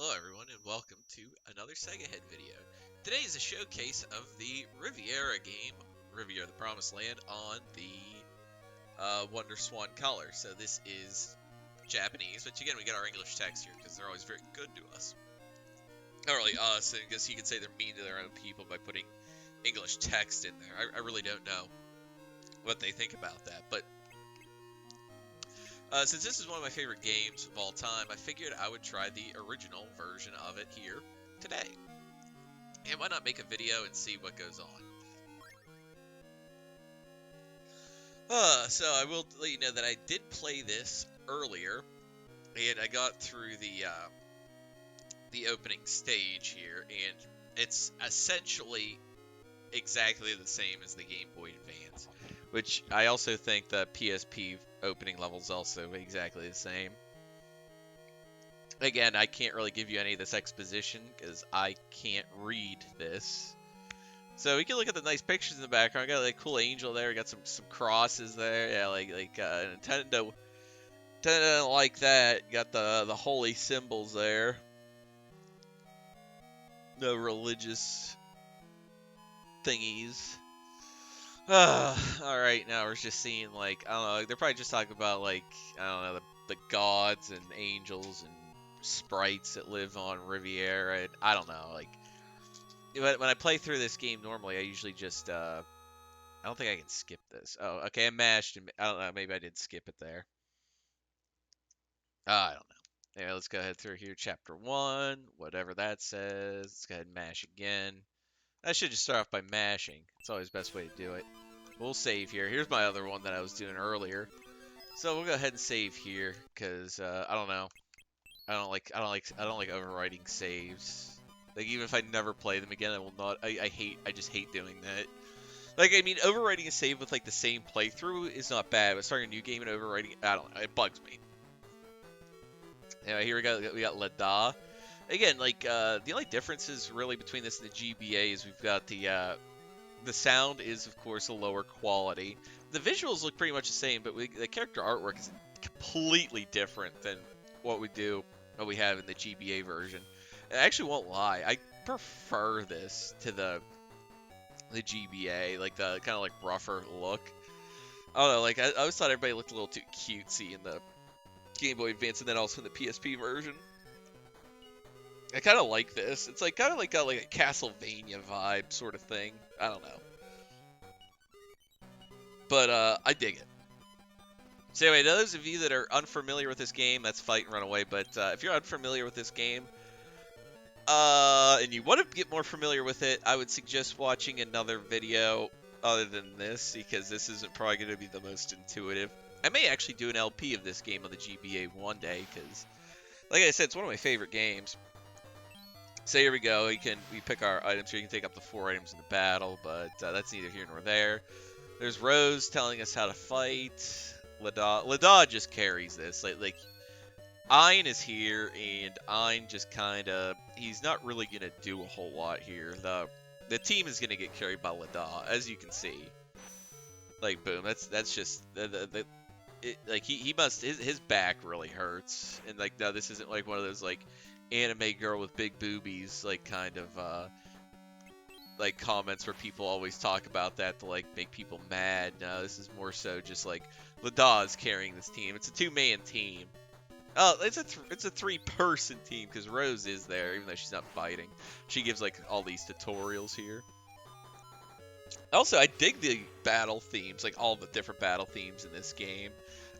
Hello everyone and welcome to another Sega Head video. Today is a showcase of the Riviera game, Riviera the Promised Land, on the Wonderswan color. So this is Japanese, but again we get our English text here because they're always very good to us. Not really us, I guess you could say they're mean to their own people by putting English text in there. I really don't know what they think about that, but since this is one of my favorite games of all time, I figured I would try the original version of it here today. And why not make a video and see what goes on? So I will let you know that I did play this earlier, and I got through the opening stage here, and it's essentially exactly the same as the Game Boy Advance, which I also think the PSP opening level's also exactly the same. Again, I can't really give you any of this exposition because I can't read this. So we can look at the nice pictures in the background. Got like cool angel there. Got some crosses there. Yeah, like Nintendo doesn't like that. Got the holy symbols there. No religious thingies. Alright, now we're just seeing, like, I don't know, they're probably just talking about, like, I don't know, the gods and angels and sprites that live on Riviera, and I don't know, like, when I play through this game normally, I usually just, I don't think I can skip this. Oh, okay, I mashed, and I don't know, maybe I did skip it there. I don't know. Anyway, let's go ahead through here, Chapter 1, whatever that says. Let's go ahead and mash again. I should just start off by mashing. It's always the best way to do it. We'll save here. Here's my other one that I was doing earlier. So we'll go ahead and save here because I don't know. I don't like overwriting saves. Like even if I never play them again, I will not. I just hate doing that. Like I mean, overwriting a save with like the same playthrough is not bad, but starting a new game and overwriting, I don't know. It bugs me. Anyway, here we go. We got Lada. Again, like the only differences really between this and the GBA is we've got the sound is, of course, a lower quality. The visuals look pretty much the same, but the character artwork is completely different than what we have in the GBA version. I actually won't lie, I prefer this to the GBA, like the kind of like rougher look. I don't know, like I always thought everybody looked a little too cutesy in the Game Boy Advance, and then also in the PSP version. I kind of like this. It's like kind of like got like a Castlevania vibe sort of thing. I don't know. But I dig it. So anyway, those of you that are unfamiliar with this game, that's Fight and Run Away. But if you're unfamiliar with this game, and you want to get more familiar with it, I would suggest watching another video other than this, because this isn't probably going to be the most intuitive. I may actually do an LP of this game on the GBA one day, because, like I said, it's one of my favorite games. So here we go. We pick our items here. You can take up to 4 items in the battle, but that's neither here nor there. There's Rose telling us how to fight. Lada just carries this. Like Ein is here, and Ein just kind of, he's not really gonna do a whole lot here. The team is gonna get carried by Lada, as you can see. Like boom, that's just like he must his back really hurts, and like no, this isn't like one of those like anime girl with big boobies like kind of like comments where people always talk about that to like make people mad. No, this is more so just like Lada is carrying this team. It's a 2-man team. Oh, it's a 3-person team because Rose is there, even though she's not fighting. She gives like all these tutorials here. Also, I dig the battle themes, like all the different battle themes in this game.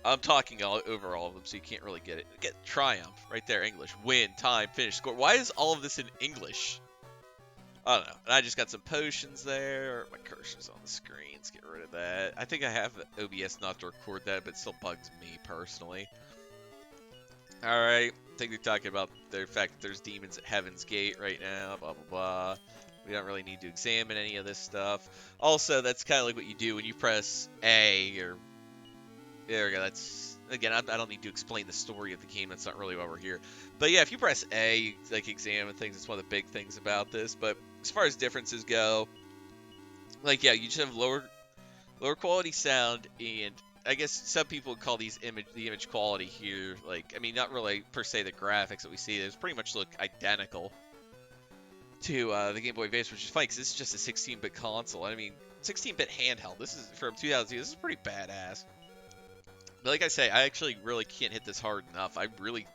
I'm talking over all of them, so you can't really get it. Get Triumph right there, English. Win, time, finish, score. Why is all of this in English? I don't know. And I just got some potions there. My cursor's on the screen. Let's get rid of that. I think I have OBS not to record that, but it still bugs me personally. Alright. I think they're talking about the fact that there's demons at Heaven's Gate right now. Blah, blah, blah. We don't really need to examine any of this stuff. Also, that's kind of like what you do when you press A or... There we go. That's... Again, I don't need to explain the story of the game. That's not really why we're here. But yeah, if you press A, you like examine things. It's one of the big things about this. But as far as differences go, like yeah, you just have lower quality sound, and I guess some people would call the image quality here, like, I mean, not really per se the graphics that we see. Those pretty much look identical to the Game Boy Advance, which is funny because this is just a 16-bit console. I mean, 16-bit handheld. This is from 2002. This is pretty badass. But like I say, I actually really can't hit this hard enough. I really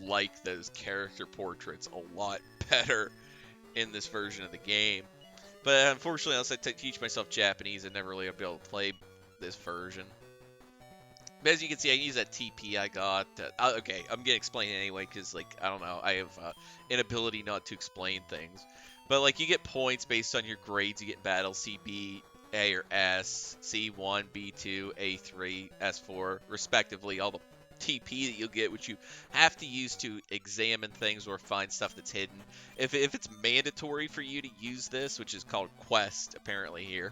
like those character portraits a lot better in this version of the game. But unfortunately, unless I teach myself Japanese, I'd never really be able to play this version. But as you can see, I use that TP I got. Okay, I'm going to explain it anyway because, like, I don't know. I have inability not to explain things. But, like, you get points based on your grades you get in battle. C, B, A, or S. C1, B2, A3, S4, respectively. All the TP that you'll get, which you have to use to examine things or find stuff that's hidden. If it's mandatory for you to use this, which is called Quest, apparently here.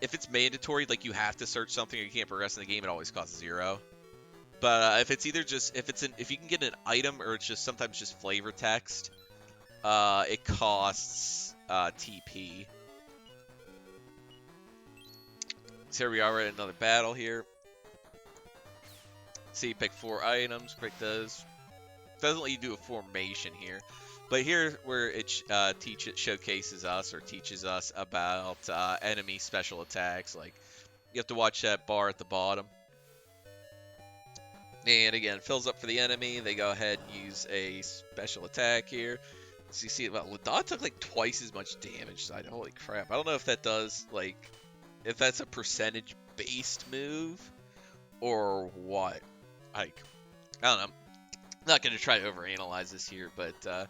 If it's mandatory, like you have to search something or you can't progress in the game, it always costs 0. But if it's either just if you can get an item or it's just sometimes just flavor text, it costs TP. So here we are at another battle here. So you pick 4 items, pick those. Doesn't let you do a formation here. But here where it showcases us or teaches us about enemy special attacks. Like, you have to watch that bar at the bottom. And again, it fills up for the enemy. They go ahead and use a special attack here. So you see, well, Ladon took like twice as much damage. So holy crap. I don't know if that does, like, if that's a percentage-based move or what. Like, I don't know. I'm not going to try to overanalyze this here, but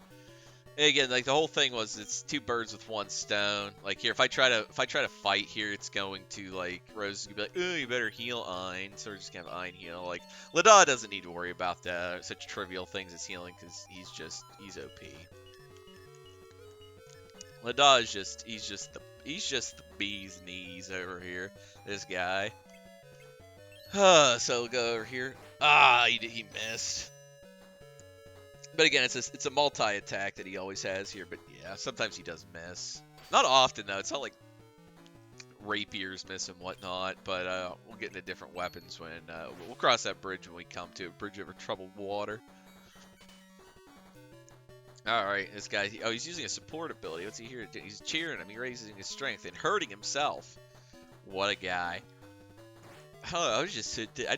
again, like the whole thing was it's 2 birds with 1 stone. Like here, if I try to fight here, it's going to like Rose is gonna be like, oh, you better heal Ein, so we're just gonna have Ein heal. Like Lada doesn't need to worry about that such trivial things as healing because he's OP. Lada is he's just the bee's knees over here. This guy. So we'll go over here. He missed. But again, it's a multi-attack that he always has here. But yeah, sometimes he does miss. Not often, though. It's not like rapiers miss and whatnot. But we'll get into different weapons when... we'll cross that bridge when we come to a bridge over troubled water. Alright, this guy... Oh, he's using a support ability. What's he here? He's cheering him. He's raising his strength and hurting himself. What a guy. I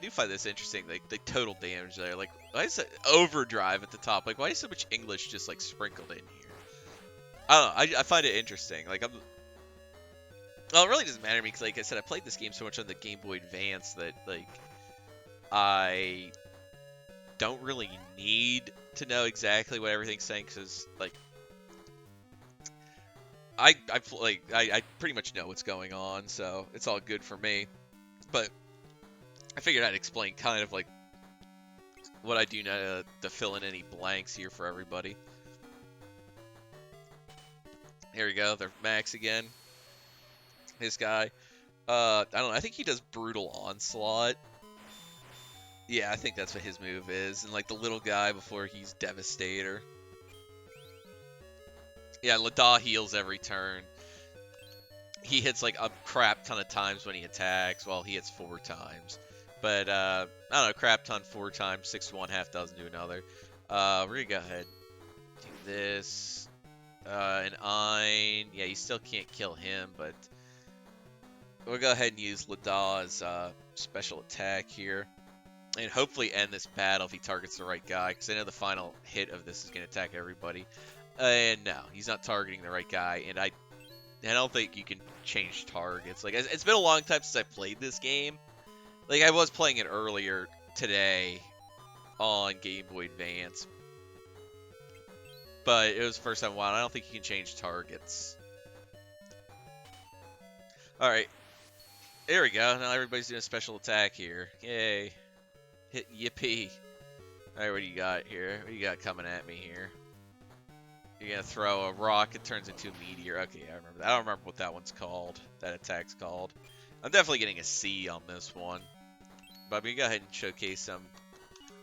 do find this interesting, like the total damage there. Like, why is that overdrive at the top? Like, why is so much English just like sprinkled in here? I don't know. I find it interesting. Like, well, it really doesn't matter to me because, like I said, I played this game so much on the Game Boy Advance that like I don't really need to know exactly what everything's saying because like I pretty much know what's going on, so it's all good for me. But I figured I'd explain kind of like what I do know to fill in any blanks here for everybody. Here we go, they're Max again. This guy. I don't know, I think he does Brutal Onslaught. Yeah, I think that's what his move is. And like the little guy before he's Devastator. Yeah, Lada heals every turn. He hits like a crap ton of times when he attacks. Well, he hits 4 times. But, I don't know, crap ton 4 times, 6 to 1, half dozen to another. We're gonna go ahead do this. And Ein, yeah, you still can't kill him, but we'll go ahead and use Lada's special attack here. And hopefully end this battle if he targets the right guy, because I know the final hit of this is going to attack everybody. And no, he's not targeting the right guy, and I don't think you can change targets. Like, it's been a long time since I played this game. Like, I was playing it earlier today on Game Boy Advance. But it was the first time in a while. I don't think you can change targets. Alright. There we go. Now everybody's doing a special attack here. Yay. Hit yippee. Alright, what do you got here? What do you got coming at me here? You're gonna throw a rock, it turns into a meteor. Okay, I remember that. I don't remember what that one's called. That attack's called. I'm definitely getting a C on this one. But I'm gonna go ahead and showcase some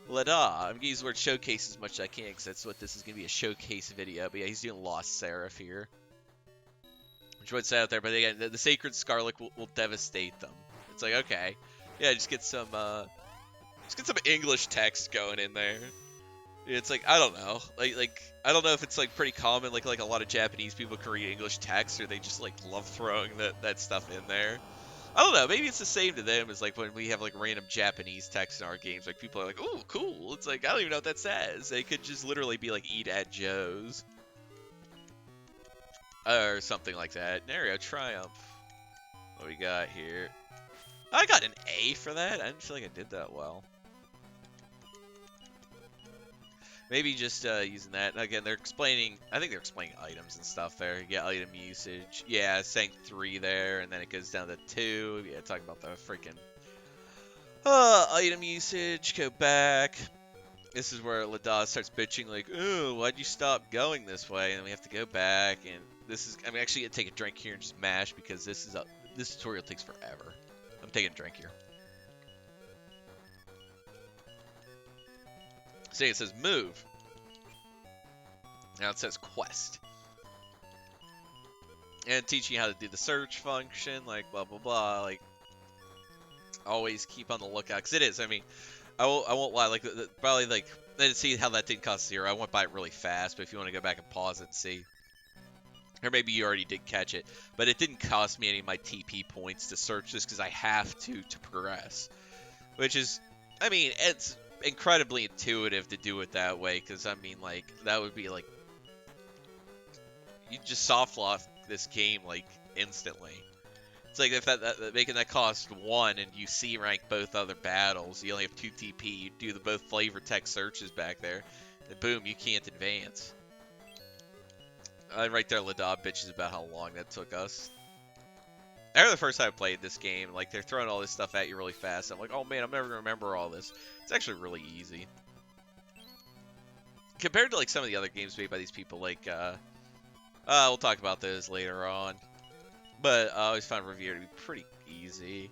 Lada. I'm gonna use the word showcase as much as I can because that's what this is gonna be, a showcase video. But yeah, he's doing Lost Seraph here. Which would say out there, but again, the Sacred Scarlet will devastate them. It's like, okay, yeah, just get some English text going in there. It's like, I don't know, like I don't know if it's like pretty common, like a lot of Japanese people can read English text, or they just like love throwing that stuff in there. I don't know. Maybe it's the same to them as like when we have like random Japanese text in our games. Like people are like, "Ooh, cool." It's like I don't even know what that says. They could just literally be like "Eat at Joe's" or something like that. There we go. Triumph. What we got here? I got an A for that. I didn't feel like I did that well. Maybe just using that. Again, they're explaining. I think they're explaining items and stuff there. You get item usage. Yeah, it's saying 3 there, and then it goes down to 2. Yeah, talking about the freaking item usage. Go back. This is where Lada starts bitching, like, "Oh, why'd you stop going this way?" And then we have to go back, and this is. I'm actually gonna take a drink here and just mash because this tutorial takes forever. I'm taking a drink here. See, it says move. Now it says quest. And teaching you how to do the search function, like blah blah blah, like always keep on the lookout, because it is. I mean, I won't lie, like probably like let's see how that didn't cost 0. I went by it really fast, but if you want to go back and pause it and see, or maybe you already did catch it, but it didn't cost me any of my TP points to search this because I have to progress, which is, I mean, it's incredibly intuitive to do it that way, because I mean, like that would be like you just soft lock this game like instantly. It's like if that making that cost 1 and you C rank both other battles, you only have 2 TP, you do the both flavor text searches back there, and boom, you can't advance. Right there, Lada bitches about how long that took us. I remember the first time I played this game, like they're throwing all this stuff at you really fast. I'm like, oh man, I'm never gonna remember all this. It's actually really easy compared to like some of the other games made by these people. Like, we'll talk about those later on. But I always found Riviera to be pretty easy.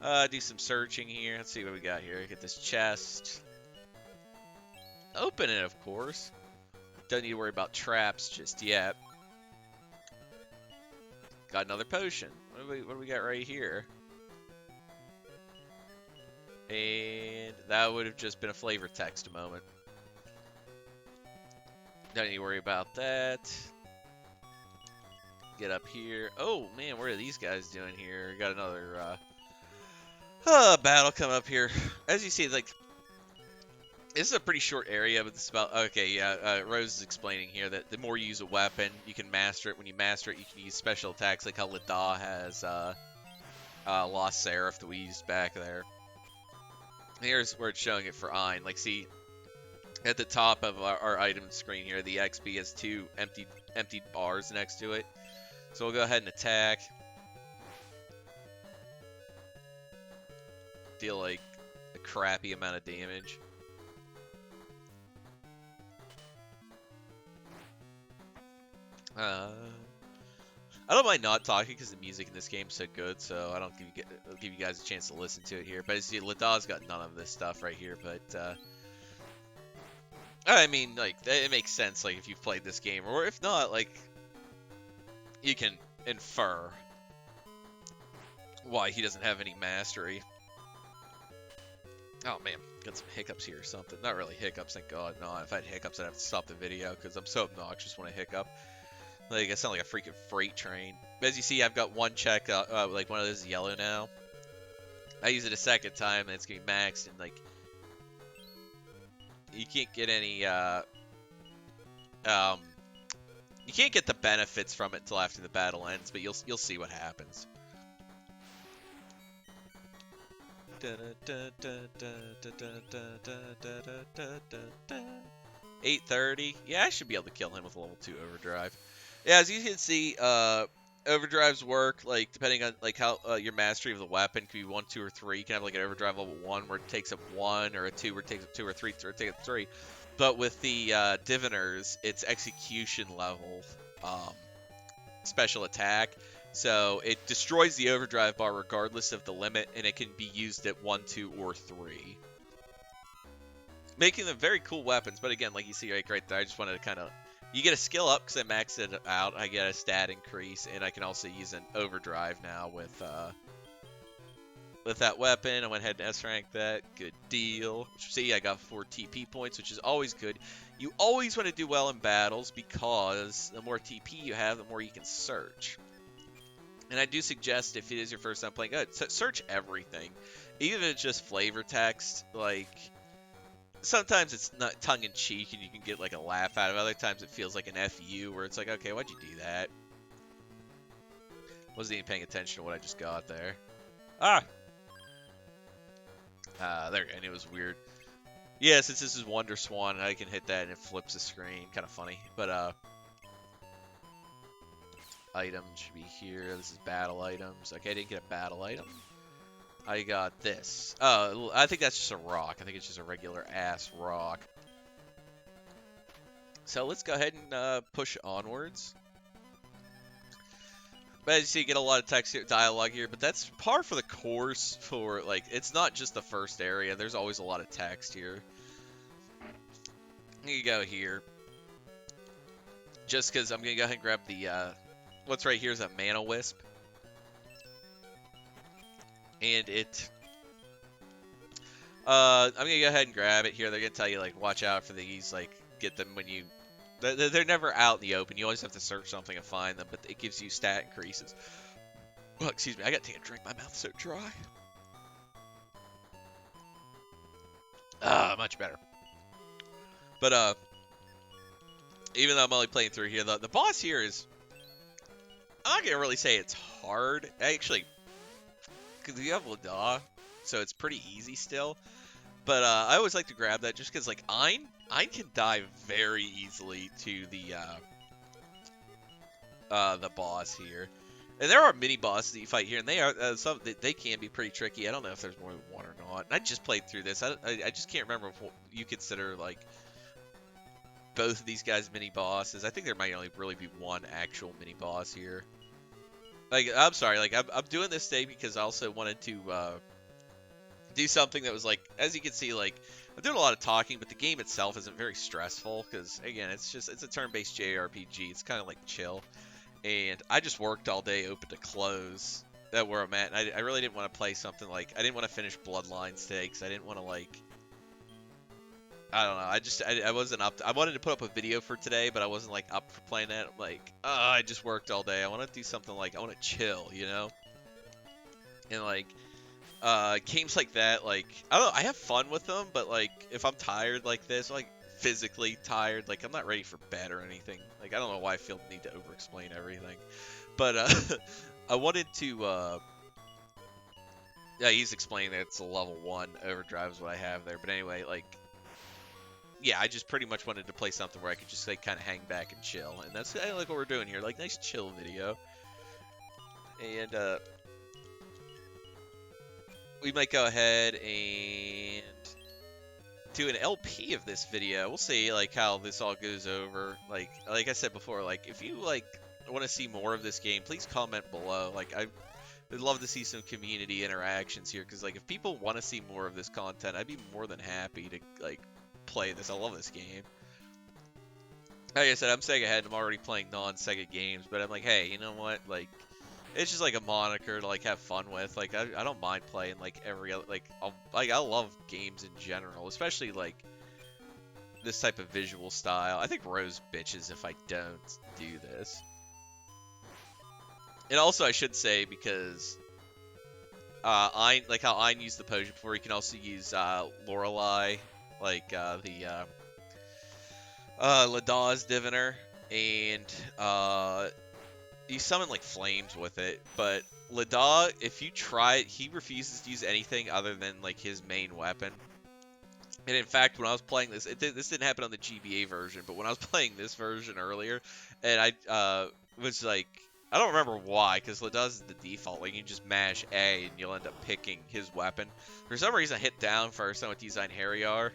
Do some searching here. Let's see what we got here. Get this chest. Open it, of course. Don't need to worry about traps just yet. Got another potion. What do we got right here? And that would have just been a flavor text a moment. Don't need to worry about that. Get up here. Oh man, what are these guys doing here? Got another battle come up here. As you see, like this is a pretty short area, but this is about okay. Yeah, Rose is explaining here that the more you use a weapon, you can master it. When you master it, you can use special attacks, like how Lada has Lost Seraph that we used back there. Here's where it's showing it for Ein. Like, see at the top of our item screen here, the XP has 2 empty bars next to it. So we'll go ahead and attack. Deal like a crappy amount of damage. I don't mind not talking because the music in this game is so good, so I don't give you guys a chance to listen to it here. But as you see, Lada's got none of this stuff right here, but I mean, like, it makes sense, like, if you've played this game, or if not, like, you can infer why he doesn't have any mastery. Oh man, got some hiccups here or something. Not really hiccups, thank God. No, if I had hiccups, I'd have to stop the video because I'm so obnoxious when I hiccup. Like, I sound like a freaking freight train. As you see, I've got one check, like one of those is yellow now. I use it a second time, and it's gonna be maxed, and like, you can't get any, you can't get the benefits from it until after the battle ends, but you'll see what happens. 830. Yeah, I should be able to kill him with a level 2 overdrive. Yeah, as you can see, overdrives work like depending on like how your mastery of the weapon could be 1, 2, or 3. You can have like an overdrive level 1 where it takes up 1, or a 2 where it takes up 2, or 3 where it takes up 3. But with the diviners, it's execution level special attack. So it destroys the overdrive bar regardless of the limit, and it can be used at 1, 2, or 3. Making them very cool weapons, but again, like you see right there, I just wanted to kind of... You get a skill up because I maxed it out, I get a stat increase, and I can also use an overdrive now with with that weapon. I went ahead and S-rank that. Good deal. See, I got 4 TP points, which is always good. You always want to do well in battles because the more TP you have, the more you can search. And I do suggest, if it is your first time playing, search everything. Even if it's just flavor text, like, sometimes it's not tongue-in-cheek and you can get, like, a laugh out of it. Other times it feels like an FU where it's like, okay, why'd you do that? Wasn't even paying attention to what I just got there. Ah! There, and it was weird. Yeah, since this is Wonderswan, I can hit that and it flips the screen. Kind of funny. But, items should be here. This is battle items. Okay, I didn't get a battle item. I got this. Oh, I think that's just a rock. I think it's just a regular ass rock. So let's go ahead and push onwards. But as you see, you get a lot of text here, dialogue here, but that's par for the course for, like, it's not just the first area. There's always a lot of text here. You go here. Just because I'm going to go ahead and grab the, what's right here is a mana wisp. And it, I'm going to go ahead and grab it here. They're going to tell you, like, watch out for these, like, get them when you, they're never out in the open. You always have to search something and find them, but it gives you stat increases. Well, excuse me, I got to take a drink. My mouth's so dry. Much better. But, even though I'm only playing through here, the boss here is, I'm not going to really say it's hard. Actually, because you have Lada, so it's pretty easy still. But I always like to grab that just because, like, Ein can die very easily to the boss here. And there are mini bosses that you fight here, and they are they can be pretty tricky. I don't know if there's more than one or not. I just played through this. I just can't remember if you consider, like, both of these guys mini bosses. I think there might only really be one actual mini boss here. Like, I'm sorry, like, I'm doing this today because I also wanted to do something that was, like, as you can see, like, I'm doing a lot of talking, but the game itself isn't very stressful because, again, it's a turn-based JRPG. It's kind of, like, chill. And I just worked all day open to close that where I'm at. And I really didn't want to play something like, I didn't want to finish Bloodlines today because I didn't want to, like, I don't know. I wasn't up. I wanted to put up a video for today, but I wasn't, like, up for playing that. Like, I just worked all day. I want to do something like, I want to chill, you know? And, like, games like that, like, I don't know, I have fun with them, but, like, if I'm tired like this, like, physically tired, like, I'm not ready for bed or anything. Like, I don't know why I feel the need to over-explain everything. But, I wanted to, yeah, he's explaining that it's a level 1 overdrive is what I have there. But anyway, like, yeah, I just pretty much wanted to play something where I could just, like, kind of hang back and chill. And that's kind of like what we're doing here. Like, nice chill video. And, we might go ahead and do an LP of this video. We'll see, like, how this all goes over. Like I said before, like, if you, like, want to see more of this game, please comment below. Like, I would love to see some community interactions here, because, like, if people want to see more of this content, I'd be more than happy to, like, play this. I love this game. Like I said, I'm Sega Head, and I'm already playing non-Sega games, but I'm like, hey, you know what, like, it's just like a moniker to, like, have fun with. Like, I don't mind playing, like, every other, like, I love games in general, especially, like, this type of visual style. I think Rose bitches if I don't do this. And also, I should say, because like how Ein used the potion before, you can also use Lorelei, like the Lada's Diviner, and you summon, like, flames with it. But Lada, if you try it, he refuses to use anything other than, like, his main weapon. And in fact, when I was playing this, this didn't happen on the GBA version, but when I was playing this version earlier, and I was like, I don't remember why, because Lada's is the default. Like, you just mash A and you'll end up picking his weapon. For some reason, I hit down first. I went to use Harrier.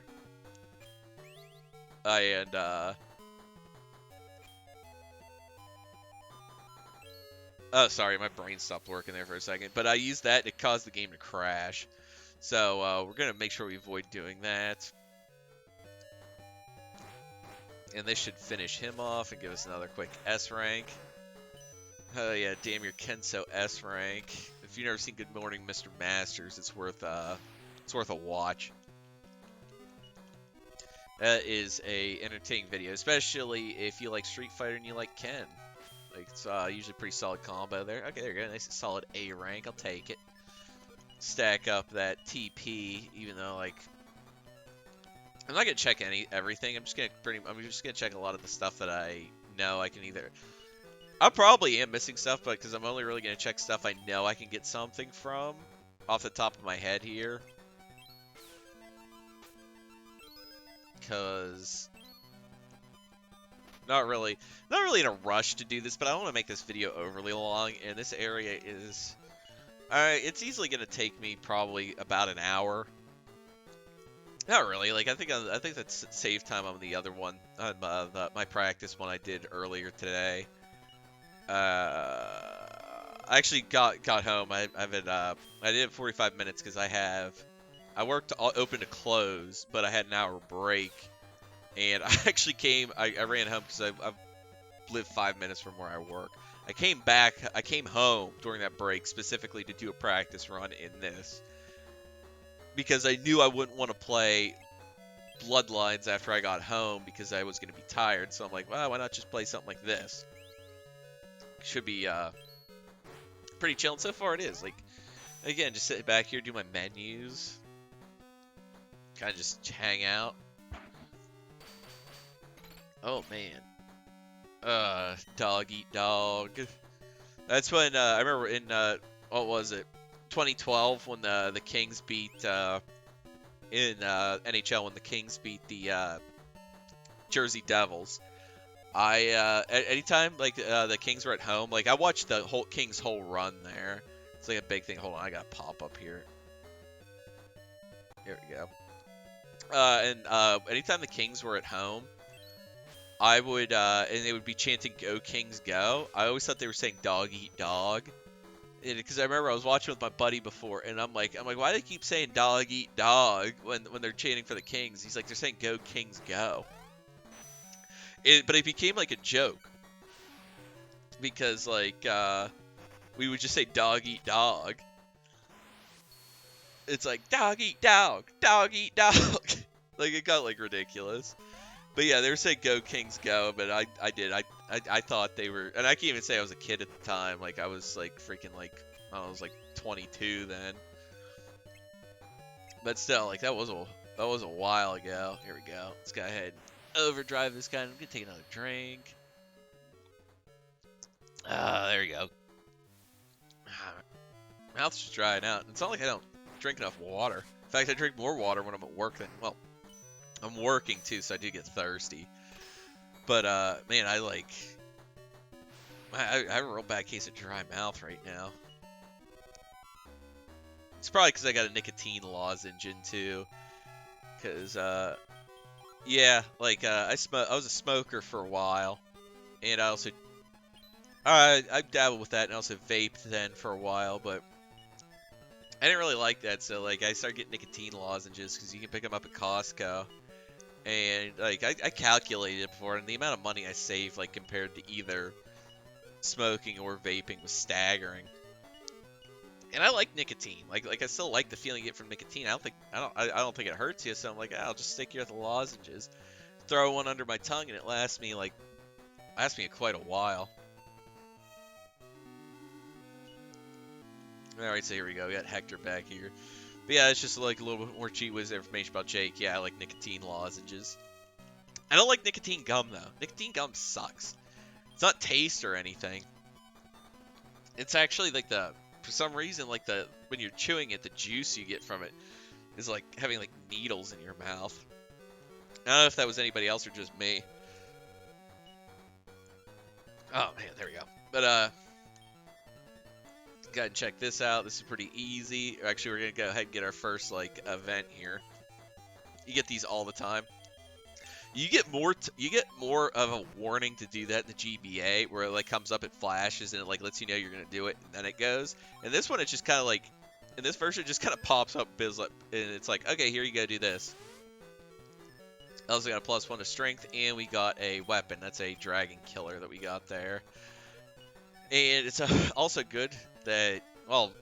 Oh, sorry, my brain stopped working there for a second. But I used that, and it caused the game to crash. So, we're going to make sure we avoid doing that. And this should finish him off and give us another quick S rank. Oh, yeah, damn your Kenso S rank. if you've never seen Good Morning, Mr. Masters, it's worth a watch. That is a entertaining video, especially if you like Street Fighter and you like Ken. Like, it's usually pretty solid combo there. Okay, there you go. Nice and solid A rank. I'll take it. Stack up that TP, even though, like, I'm not gonna check everything. I'm just gonna check a lot of the stuff that I know I can either. I probably am missing stuff, but because I'm only really gonna check stuff I know I can get something from off the top of my head here. Because not really in a rush to do this, but I don't want to make this video overly long, and this area is it's easily gonna take me probably about an hour. Not really. Like I think that's save time on the other one, on my practice one I did earlier today. I actually got home. I did 45 minutes because I worked open to close, but I had an hour break, and I actually I ran home because I live 5 minutes from where I work. I came home during that break specifically to do a practice run in this, because I knew I wouldn't want to play Bloodlines after I got home because I was going to be tired. So I'm like, well, why not just play something like this? Should be pretty chill, and so far it is. Like, again, just sit back here, do my menus, kind of just hang out. Oh man, dog eat dog. That's when I remember in what was it, 2012, when the Kings beat in NHL, when the Kings beat the Jersey Devils. Anytime like the Kings were at home, like I watched the whole Kings whole run there. It's like a big thing. Hold on, I gotta pop up here. Here we go. Anytime the Kings were at home, I would and they would be chanting "Go Kings, go." I always thought they were saying "Dog eat dog," because I remember I was watching with my buddy before, and I'm like, why do they keep saying "Dog eat dog" when they're chanting for the Kings? He's like, they're saying "Go Kings, go." But it became like a joke, because like we would just say "Dog eat dog." It's like "Dog eat dog, dog eat dog." Like, it got like ridiculous. But yeah, they were saying "Go Kings, go," but I thought they were, and I can't even say I was a kid at the time. Like, I was like freaking like, I was like 22 then. But still, like, that was a while ago. Here we go. Let's go ahead and overdrive this guy. I'm gonna take another drink. There we go. Mouth's just drying out. It's not like I don't drink enough water. In fact, I drink more water when I'm at work than, well, I'm working too, so I do get thirsty. But man, I have a real bad case of dry mouth right now. It's probably because I got a nicotine lozenge in too. Cause yeah, like I was a smoker for a while, and I dabbled with that, and also vaped then for a while, but I didn't really like that. So like I started getting nicotine lozenges because you can pick them up at Costco. And like I calculated it before, and the amount of money I saved, like compared to either smoking or vaping, was staggering. And I like nicotine. Like I still like the feeling you get from nicotine. I don't think it hurts you. So I'm like, I'll just stick here with the lozenges, throw one under my tongue, and it lasts me quite a while. All right, so here we go. We got Hector back here. But yeah, it's just like a little bit more cheat whiz information about Jake. Yeah, I like nicotine lozenges. I don't like nicotine gum, though. Nicotine gum sucks. It's not taste or anything. It's actually like for some reason, like when you're chewing it, the juice you get from it is like having like needles in your mouth. I don't know if that was anybody else or just me. Oh man, there we go. But go ahead and check this out. This is pretty easy. Actually, we're gonna go ahead and get our first like event here. You get these all the time. You get more of a warning to do that in the GBA, where it like comes up, it flashes, and it like lets you know you're gonna do it, and then it goes. And this one, it's just kind of like, in this version, it just kind of pops up, and it's like, okay, here you go, do this. Also got a +1 to strength, and we got a weapon. That's a dragon killer that we got there. And it's also good that, well,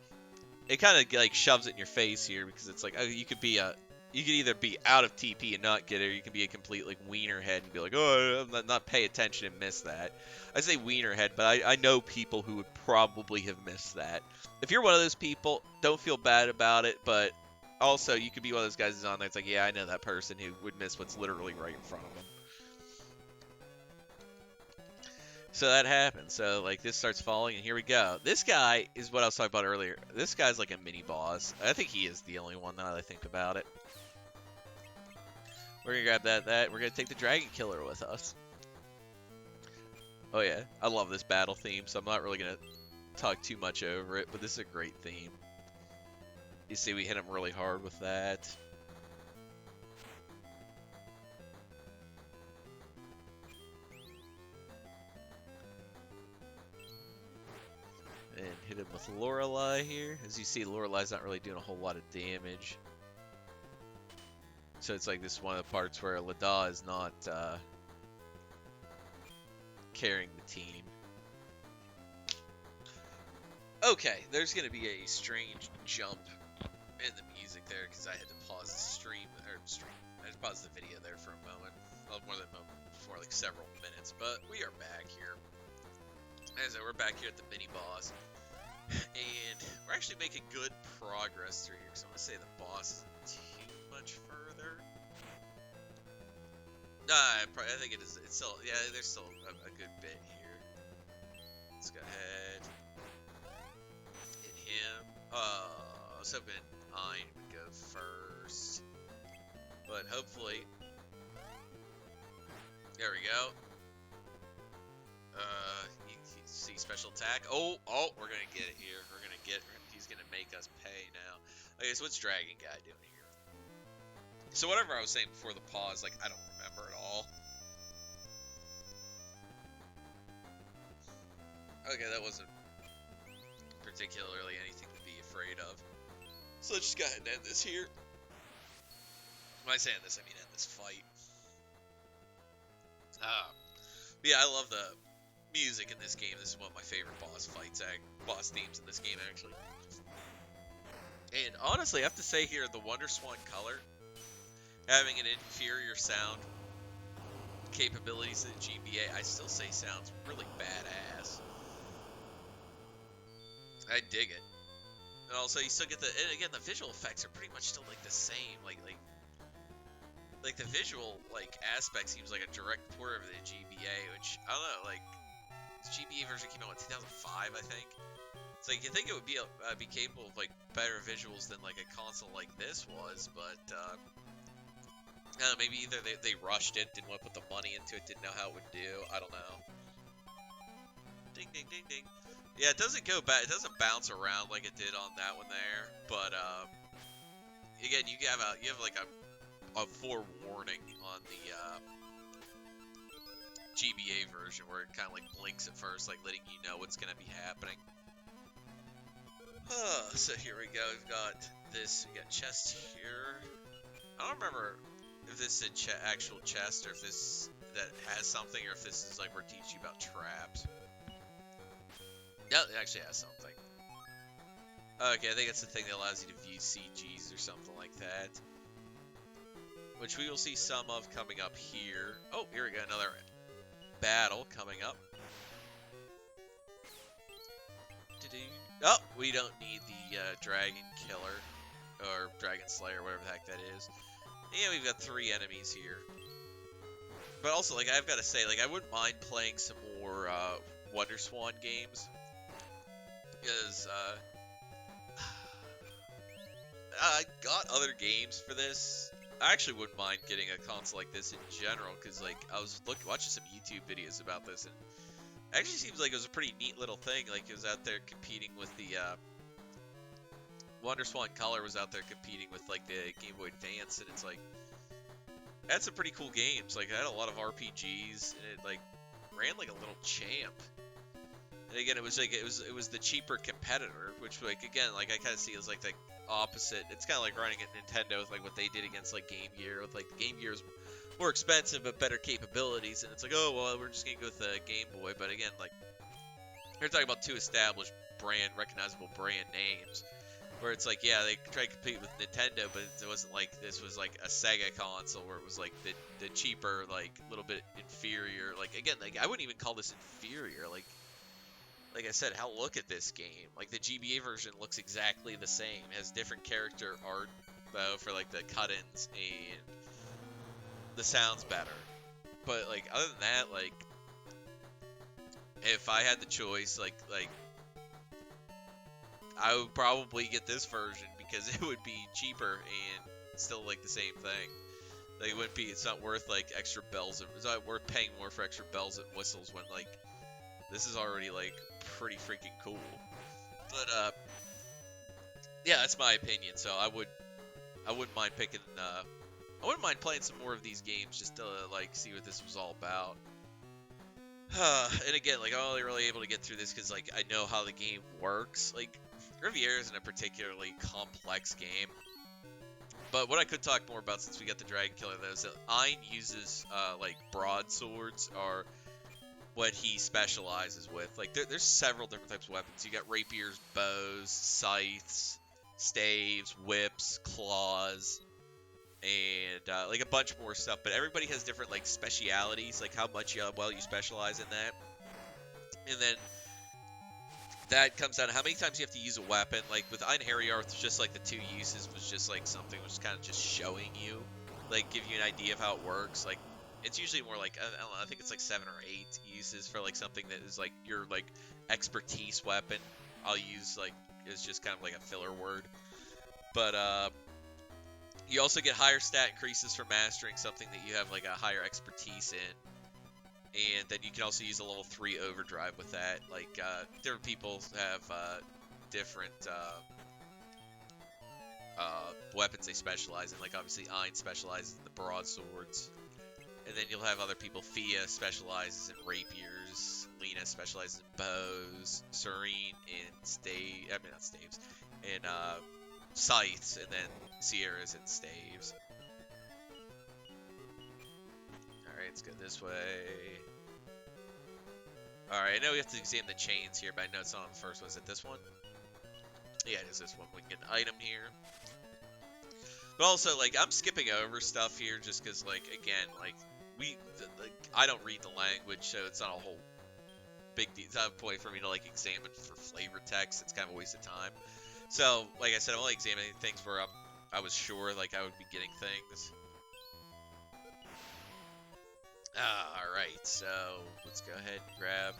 it kind of like shoves it in your face here because it's like, oh, you could either be out of TP and not get it, or you can be a complete like wiener head and be like, oh, I'm not pay attention and miss that. I say wiener head, but I know people who would probably have missed that. If you're one of those people, don't feel bad about it, but also you could be one of those guys who's on there. It's like, yeah, I know that person who would miss what's literally right in front of them. So that happens. So like this starts falling, and here we go. This guy is what I was talking about earlier. This guy's like a mini boss. I think he is the only one now that I think about it. We're gonna grab that. We're gonna take the Dragon Killer with us. Oh yeah, I love this battle theme, so I'm not really gonna talk too much over it, but this is a great theme. You see we hit him really hard with that. And hit him with Lorelei here. As you see, Lorelei's not really doing a whole lot of damage. So it's like this is one of the parts where Lada is not carrying the team. Okay, there's going to be a strange jump in the music there because I had to pause the stream. I had to pause the video there for a moment. Well, more than a moment, for like several minutes. But we are back here. As we're back here at the mini boss. And we're actually making good progress through here because I want to say the boss isn't too much further. I think it is. It's still, yeah, there's still a good bit here. Let's go ahead. Hit him. I was hoping Ein would go first. But hopefully. There we go. You see special attack. Oh, we're going to get it here. He's going to make us pay now. Okay, so what's Dragon Guy doing here? So whatever I was saying before the pause, like, I don't remember at all. Okay, that wasn't particularly anything to be afraid of. So let's just go ahead and end this here. When I say end this, I mean end this fight. Yeah, I love the music in this game. This is one of my favorite boss themes in this game, actually. And honestly, I have to say here, the Wonderswan color, having an inferior sound capabilities to the GBA, I still say sounds really badass. I dig it. And also, you still get and again, the visual effects are pretty much still like the same. Like the visual aspect seems like a direct port of the GBA, which I don't know. Like the GBA version came out in 2005, I think. It's like you think it would be capable of like better visuals than like a console like this was, but I don't know, maybe either they rushed it, didn't want to put the money into it, didn't know how it would do. I don't know. Ding ding ding ding. Yeah, it doesn't go back. It doesn't bounce around like it did on that one there. But again, you have like a forewarning on the GBA version where it kind of like blinks at first, like letting you know what's gonna be happening. So here we go. We've got this. We got chest here. I don't remember if this is an actual chest or if this that has something, or if this is like we're teaching you about traps. Yeah, it actually has something. Okay, I think it's the thing that allows you to view CGs or something like that. Which we will see some of coming up here. Oh, here we go, another battle coming up. Oh, we don't need the Dragon Killer, or Dragon Slayer, whatever the heck that is. And we've got 3 enemies here. But also, like, I've got to say, like, I wouldn't mind playing some more Wonderswan games. Because, I got other games for this. I actually wouldn't mind getting a console like this in general, because, like, I was watching some YouTube videos about this, and it actually seems like it was a pretty neat little thing. Like, it was out there competing with the, Wonderswan Color was out there competing with, like, the Game Boy Advance, and it's like, that's some pretty cool games. Like, it had a lot of RPGs, and it, like, ran like a little champ. And again, it was like, it was the cheaper competitor, which, like, again, like, I kind of see as, like, the opposite. It's kind of like running at Nintendo with, like, what they did against, like, Game Gear, with, like, the Game Gear's more expensive but better capabilities, and it's like, oh, well, we're just gonna go with the Game Boy. But again, like, we're talking about 2 established recognizable brand names. Where it's like, yeah, they tried to compete with Nintendo, but it wasn't like this was like a Sega console where it was like the cheaper, like a little bit inferior. Like again, like I wouldn't even call this inferior. Like I said, hell, look at this game. Like the GBA version looks exactly the same. It has different character art though for like the cut-ins, and the sound's better. But like other than that, like if I had the choice, like I would probably get this version because it would be cheaper and still like the same thing. Like it wouldn't be. It's not worth like extra bells. It's not worth paying more for extra bells and whistles when like this is already like pretty freaking cool. But yeah, that's my opinion. So I wouldn't mind picking. I wouldn't mind playing some more of these games just to like see what this was all about. And again, like I'm only really able to get through this because like I know how the game works. Like Riviera isn't a particularly complex game, but what I could talk more about since we got the Dragon Killer though is that Ein uses like broadswords are what he specializes with. Like there's several different types of weapons. You got rapiers, bows, scythes, staves, whips, claws, and like a bunch more stuff. But everybody has different like specialities, like how much well you specialize in that. And then that comes down to how many times you have to use a weapon. Like with Einherjarth, just like the 2 uses was just like something was kind of just showing you, like give you an idea of how it works. Like it's usually more like I don't know, I think it's like 7 or 8 uses for like something that is like your like expertise weapon. I'll use like is just kind of like a filler word. But you also get higher stat increases for mastering something that you have like a higher expertise in. And then you can also use a level 3 overdrive with that. Like, different people have different weapons they specialize in. Like, obviously, Ein specializes in the broadswords. And then you'll have other people. Fia specializes in rapiers. Lena specializes in bows. Serene in not staves. In scythes. And then Sierra's in staves. Alright, let's go this way. Alright, I know we have to examine the chains here, but I know it's not on the first one. Is it this one? Yeah, it is this one. We can get an item here. But also, like, I'm skipping over stuff here just because, like, again, like, I don't read the language, so it's not a whole big deal. It's not a point for me to, like, examine for flavor text. It's kind of a waste of time. So, like I said, I'm only examining things where I was sure, like, I would be getting things. Alright, so let's go ahead and grab.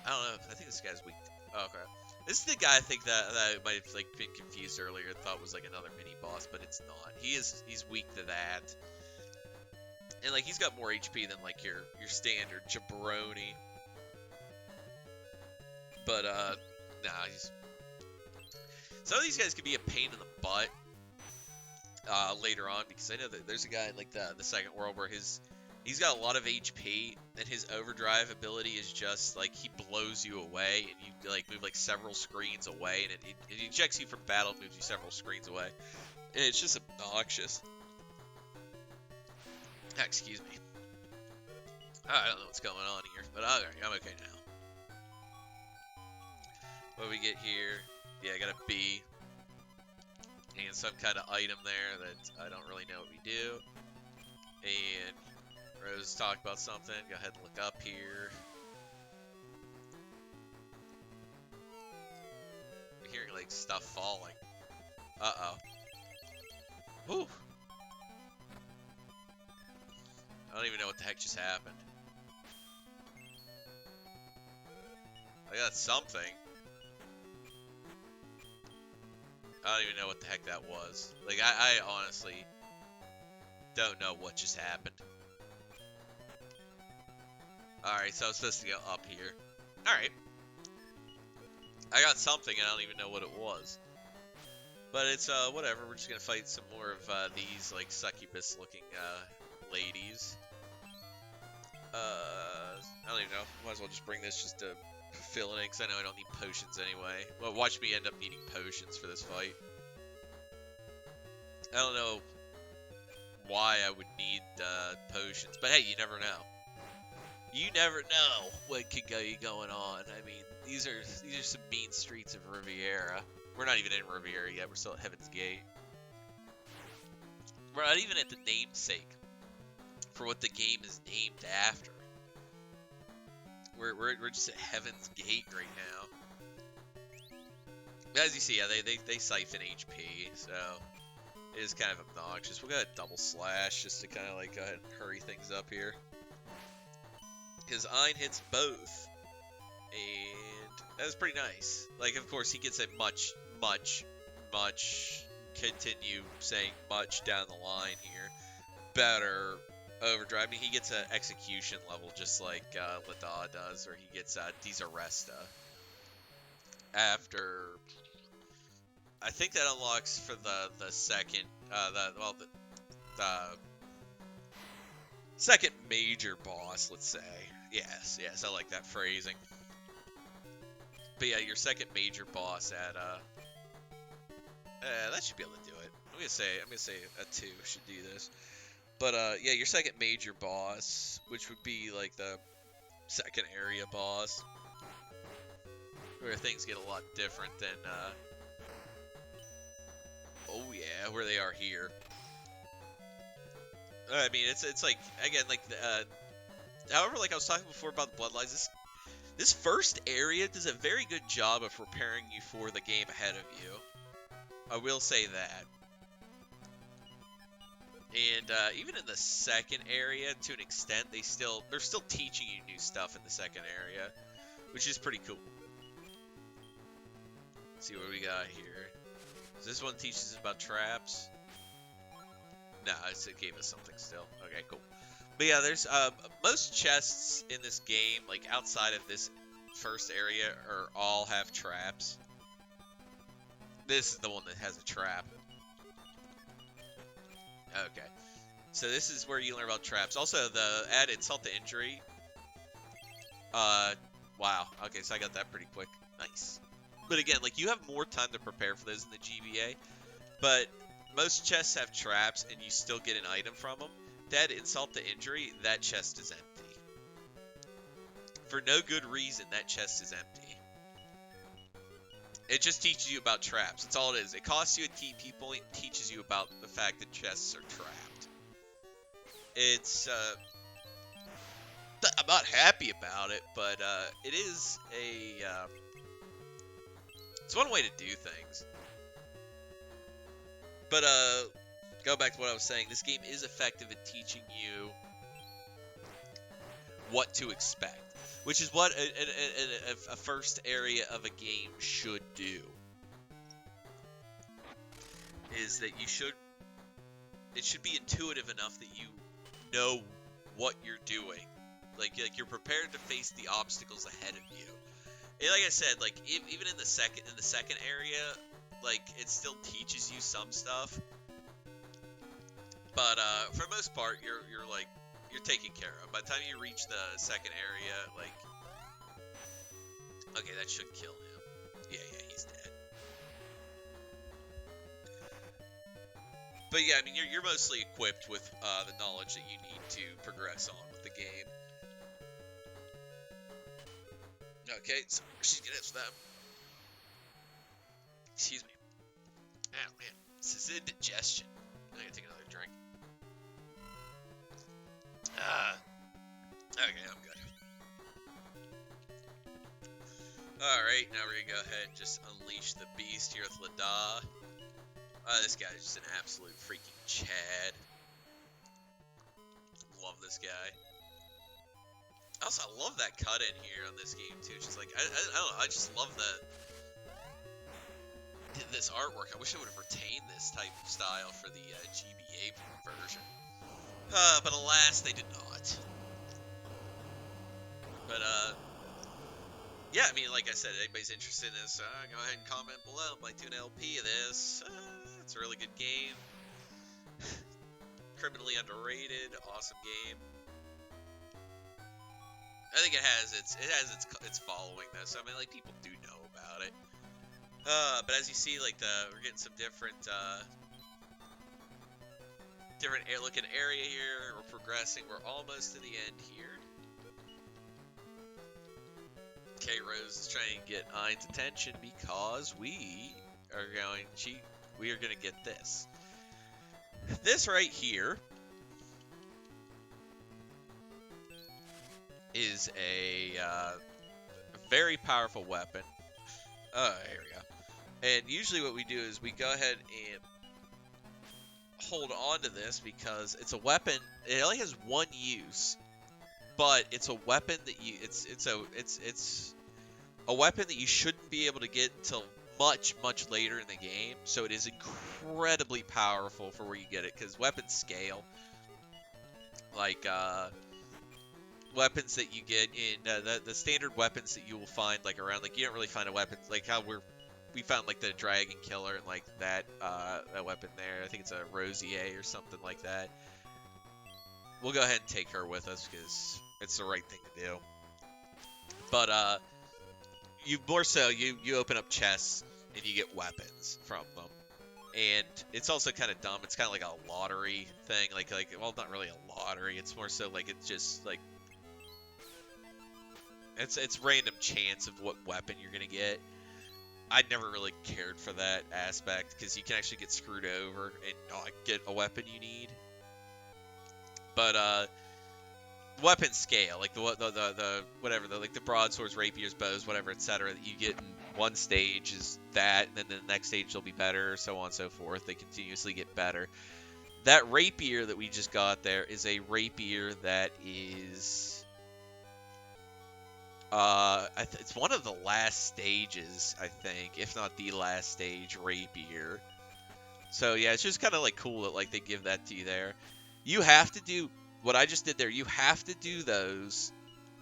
I don't know. I think this guy's weak. Oh, okay. This is the guy I think that I might have like been confused earlier and thought was like another mini boss, but it's not. He's weak to that. And like he's got more HP than like your standard jabroni. But nah, some of these guys could be a pain in the butt later on because I know that there's a guy in like the second world where he's got a lot of HP, and his overdrive ability is just, like, he blows you away, and you, like, move, like, several screens away, and it ejects you from battle, moves you several screens away. And it's just obnoxious. Excuse me. I don't know what's going on here, but alright, I'm okay now. What do we get here? Yeah, I got a B. And some kind of item there that I don't really know what we do. And Rose talked about something. Go ahead and look up here. I'm hearing like stuff falling. Uh-oh. Whew. I don't even know what the heck just happened. I got something. I don't even know what the heck that was. Like, I honestly don't know what just happened. Alright, so I was supposed to go up here. Alright. I got something and I don't even know what it was. But it's, whatever. We're just gonna fight some more of, these, like, succubus-looking, ladies. I don't even know. Might as well just bring this just to fill it in, because I know I don't need potions anyway. Well, watch me end up needing potions for this fight. I don't know why I would need, potions, but hey, you never know. You never know what could be going on. I mean, these are some mean streets of Riviera. We're not even in Riviera yet. We're still at Heaven's Gate. We're not even at the namesake for what the game is named after. We're just at Heaven's Gate right now. As you see, yeah, they siphon HP, so it is kind of obnoxious. We'll go ahead and double slash just to kind of like go ahead and hurry things up here. Because Ein hits both, and that was pretty nice. Like, of course, he gets a much, continue saying much down the line here, better overdrive. I mean, he gets an execution level just like Lada does, or he gets Desaresta. After, I think that unlocks for the second, the second major boss, let's say. Yes, I like that phrasing. But yeah, your second major boss at that should be able to do it. I'm gonna say a 2 should do this. But yeah, your second major boss, which would be like the second area boss, where things get a lot different than oh yeah, where they are here. I mean, it's like, again, like however, like I was talking before about the Bloodlines, this first area does a very good job of preparing you for the game ahead of you. I will say that. And even in the second area, to an extent, they're still teaching you new stuff in the second area, which is pretty cool. Let's see what we got here. Does this one teach us about traps? No, it gave us something still. Okay, cool. But yeah, there's most chests in this game, like outside of this first area, all have traps. This is the one that has a trap. Okay, so this is where you learn about traps. Also, the add insult to injury. Wow. Okay, so I got that pretty quick. Nice. But again, like, you have more time to prepare for those in the GBA. But most chests have traps, and you still get an item from them. That insult to injury, that chest is empty. For no good reason, that chest is empty. It just teaches you about traps. That's all it is. It costs you a TP point, teaches you about the fact that chests are trapped. It's, I'm not happy about it, but, it is it's one way to do things. But, go back to what I was saying. This game is effective at teaching you what to expect, which is what a first area of a game should do. Is that it should be intuitive enough that you know what you're doing. Like you're prepared to face the obstacles ahead of you. And like I said, like even in the second area, like it still teaches you some stuff. But for the most part, you're taken care of. By the time you reach the second area, like, okay, that should kill him. Yeah, he's dead. But yeah, I mean, you're mostly equipped with the knowledge that you need to progress on with the game. Okay, so she's gonna hit them. Excuse me. Oh man, this is indigestion. I gotta take another drink. Okay, I'm good. Alright, now we're gonna go ahead and just unleash the beast here with Lada. This guy's just an absolute freaking Chad. Love this guy. Also, I love that cut in here on this game too. It's just like, I don't know, I just love this artwork. I wish I would have retained this type of style for the GBA version. But alas, they did not. But, yeah, I mean, like I said, if anybody's interested in this, go ahead and comment below. Might do an LP of this. It's a really good game. Criminally underrated. Awesome game. I think it has its following though. So I mean, like, people do know about it. But as you see, like we're getting some different looking area here. We're progressing. We're almost to the end here. K Rose is trying to get Ein's attention because we we are going to get this. This right here is a very powerful weapon. Oh, here we go. And usually what we do is we go ahead and hold on to this because it's a weapon. It only has one use, but it's a weapon that it's a weapon that you shouldn't be able to get until much later in the game. So it is incredibly powerful for where you get it because weapons scale. Like weapons that you get in the standard weapons that you will find like around, like you don't really find a weapon like how we found like the dragon killer and like that weapon there. I think it's a Rosier or something like that. We'll go ahead and take her with us because it's the right thing to do. But you open up chests and you get weapons from them. And it's also kind of dumb. It's kind of like a lottery thing. Well, not really a lottery. It's more so like it's just like it's random chance of what weapon you're gonna get. I never really cared for that aspect because you can actually get screwed over and not get a weapon you need. But weapon scale, like the whatever, like the broadswords, rapiers, bows, whatever, etc. that you get in one stage is that, and then the next stage they'll be better, so on and so forth. They continuously get better. That rapier that we just got there is a rapier that is it's one of the last stages, I think, if not the last stage rapier. So yeah, it's just kind of like cool that like they give that to you there. You have to do what I just did there. You have to do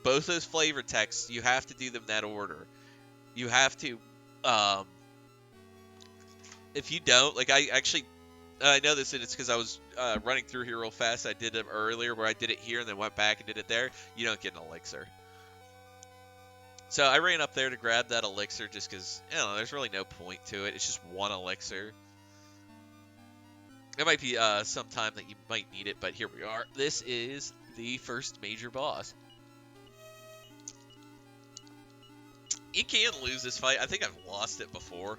both those flavor texts. You have to do them that order. You have to, if you don't, like I know this, and it's because I was running through here real fast. I did them earlier where I did it here and then went back and did it there. You don't get an elixir. So I ran up there to grab that elixir just because, you know, there's really no point to it. It's just one elixir. It might be some time that you might need it, but here we are. This is the first major boss. You can lose this fight. I think I've lost it before.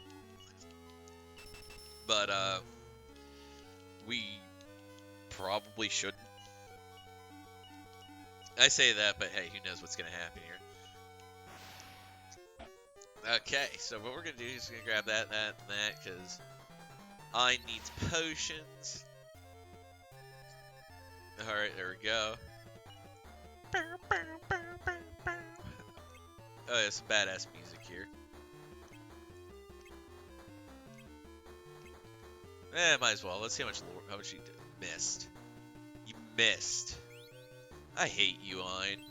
But we probably shouldn't. I say that, but hey, who knows what's going to happen here. Okay, so what we're going to do is going to grab that, and that, because I need potions. Alright, there we go. Oh, there's some badass music here. Might as well. Let's see how much you missed. You missed. I hate you, Ein.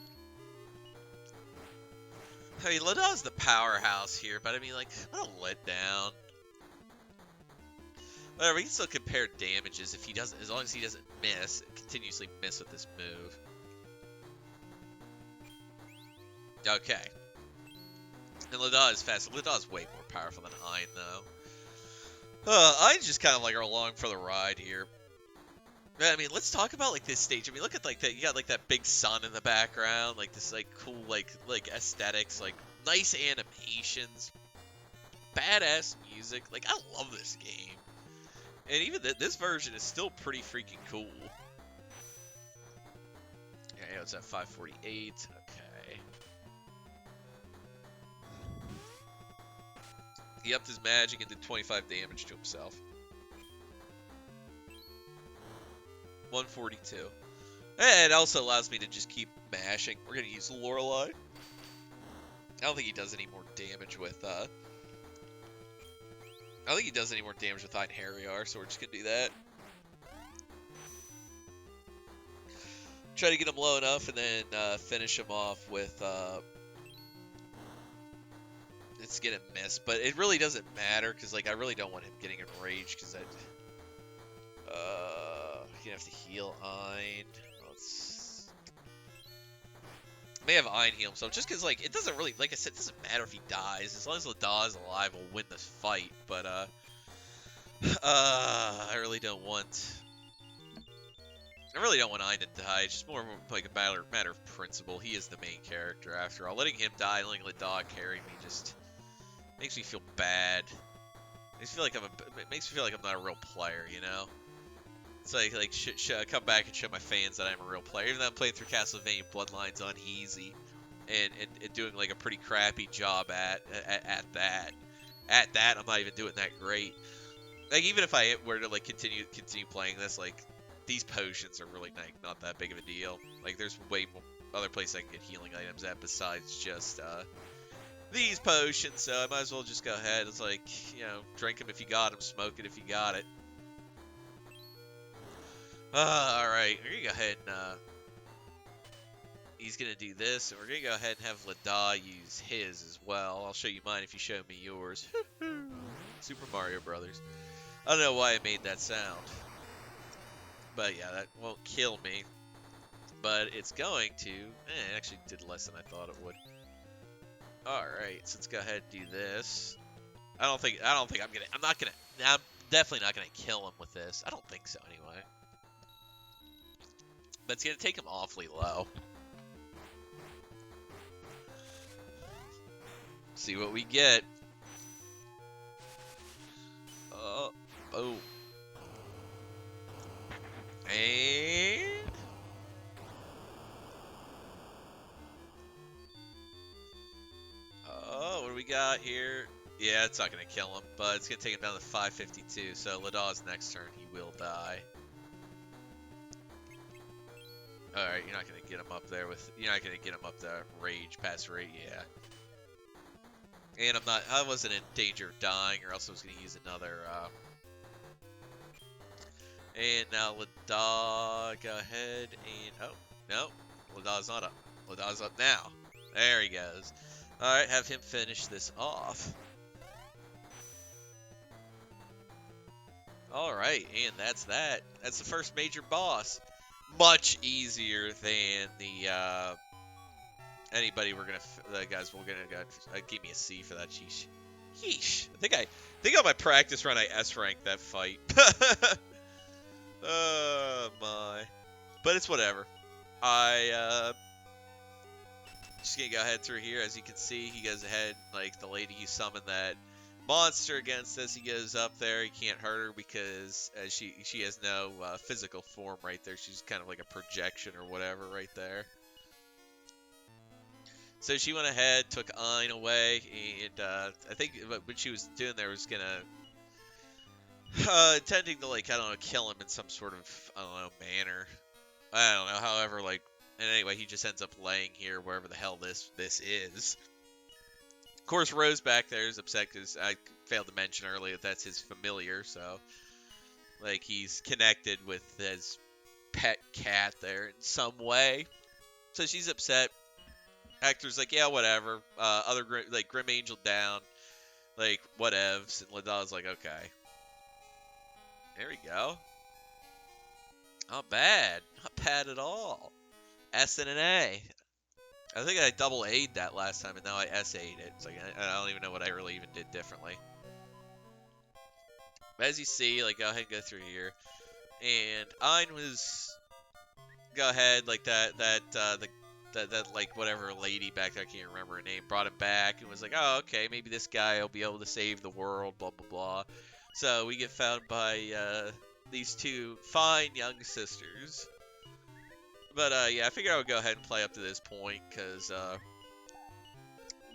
I mean, Ladaw's the powerhouse here, but I mean, like, what a letdown. Whatever, we can still compare damages if he doesn't, as long as he doesn't miss, continuously miss with this move. Okay. And Ladaw is fast. Ladaw's way more powerful than Ein, though. Ein's just kind of like along for the ride here. I mean, let's talk about like this stage. I mean, look at like that. You got like that big sun in the background, like this like cool like aesthetics, like nice animations, badass music. Like I love this game, and even this version is still pretty freaking cool. Yeah, it's at 548. Okay. He upped his magic and did 25 damage to himself. 142. And it also allows me to just keep mashing. We're going to use Lorelei. I don't think he does any more damage with, I don't think he does any more damage with Einherjar, so we're just going to do that. Try to get him low enough and then finish him off with, let's get him missed. But it really doesn't matter, because, like, I really don't want him getting enraged, because you have to heal Ein. May have Ein heal himself, just because, like, it doesn't really, like I said, it doesn't matter if he dies. As long as Ladaw's is alive, we'll win this fight. But, I really don't want Ein to die. It's just more like a matter of principle. He is the main character, after all. Letting him die, letting Ladaw carry me just makes me feel bad. It makes me feel like I'm not a real player, you know? It's like come back and show my fans that I'm a real player. Even though I'm playing through Castlevania Bloodlines on easy, and doing like a pretty crappy job at that. At that, I'm not even doing that great. Like even if I were to like continue playing this, like these potions are really not that big of a deal. Like there's way more other places I can get healing items at besides just these potions. So I might as well just go ahead. It's like, you know, drink them if you got them, smoke it if you got it. All right, we're gonna go ahead and he's gonna do this, and we're gonna go ahead and have Lada use his as well. I'll show you mine if you show me yours. Super Mario Brothers. I don't know why I made that sound, but yeah, that won't kill me. But it's going to. It actually did less than I thought it would. All right, so let's go ahead and do this. I don't think I'm definitely not gonna kill him with this. I don't think so anyway. But it's gonna take him awfully low. See what we get. Oh, boom. And oh, what do we got here? Yeah, it's not gonna kill him, but it's gonna take him down to 552. So Lada's next turn, he will die. All right, you're not gonna get him up there with. You're not gonna get him up the rage past rage. Yeah. And I wasn't in danger of dying, or else I was going to use another, and now Lada, go ahead and, oh, no, Lada's not up. Lada's up now. There he goes. Alright, have him finish this off. Alright, and that's that. That's the first major boss. Much easier than the, anybody the guys we're gonna go give me a C for that. Yeesh. I think on my practice run I S ranked that fight. Oh my. But it's whatever. I just gonna go ahead through here. As you can see, he goes ahead, like the lady you summoned that monster against us, he goes up there. He can't hurt her because she has no physical form right there. She's kind of like a projection or whatever right there. So she went ahead, took Ein away, and I think what she was doing there was gonna intending to, like, I don't know, kill him in some sort of, I don't know, manner. I don't know. However, like, and anyway, he just ends up laying here wherever the hell this is. Of course, Rose back there is upset because I failed to mention earlier that that's his familiar, so like he's connected with his pet cat there in some way. So she's upset. Hector's like, yeah, whatever. Like Grim Angel down, like whatevs, and Lada's like, okay. There we go. Not bad. Not bad at all. S and an A. I think I double A'd that last time, and now I S-A'd it. It's like, I don't even know what I really even did differently. But as you see, like, go ahead and go through here. And Ein was... Go ahead, like, that like, whatever lady back there, I can't remember her name, brought him back and was like, oh, okay, maybe this guy will be able to save the world, blah, blah, blah. So we get found by these two fine young sisters. But yeah, I figured I would go ahead and play up to this point because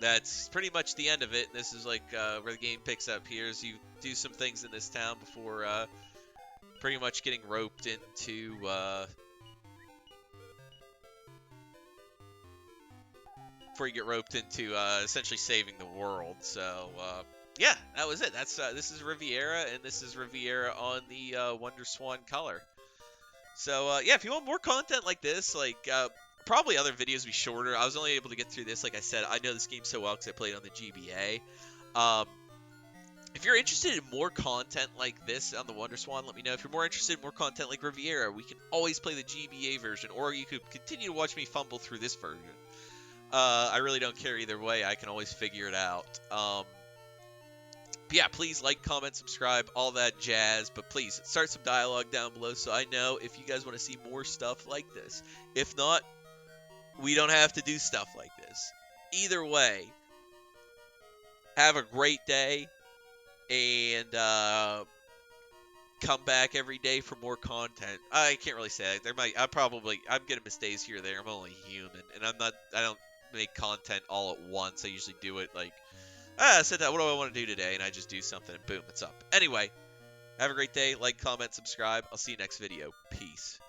that's pretty much the end of it. This is like where the game picks up here. As you do some things in this town before pretty much getting roped into before you get roped into essentially saving the world. So yeah, that was it. That's this is Riviera, and this is Riviera on the Wonderswan color. So yeah, if you want more content like this, like probably other videos will be shorter. I was only able to get through this, like I said. I know this game so well because I played on the GBA. If you're interested in more content like this on the Wonderswan, let me know. If you're more interested in more content like Riviera, we can always play the GBA version, or you could continue to watch me fumble through this version. I really don't care either way. I can always figure it out. Yeah, please like, comment, subscribe, all that jazz. But please, start some dialogue down below so I know if you guys want to see more stuff like this. If not, we don't have to do stuff like this. Either way, have a great day. and come back every day for more content. I can't really say that. I'm gonna miss days here or there. I'm only human, and I don't make content all at once. I usually do it like, I said that. What do I want to do today? And I just do something, and boom, it's up. Anyway, have a great day. Like, comment, subscribe. I'll see you next video. Peace.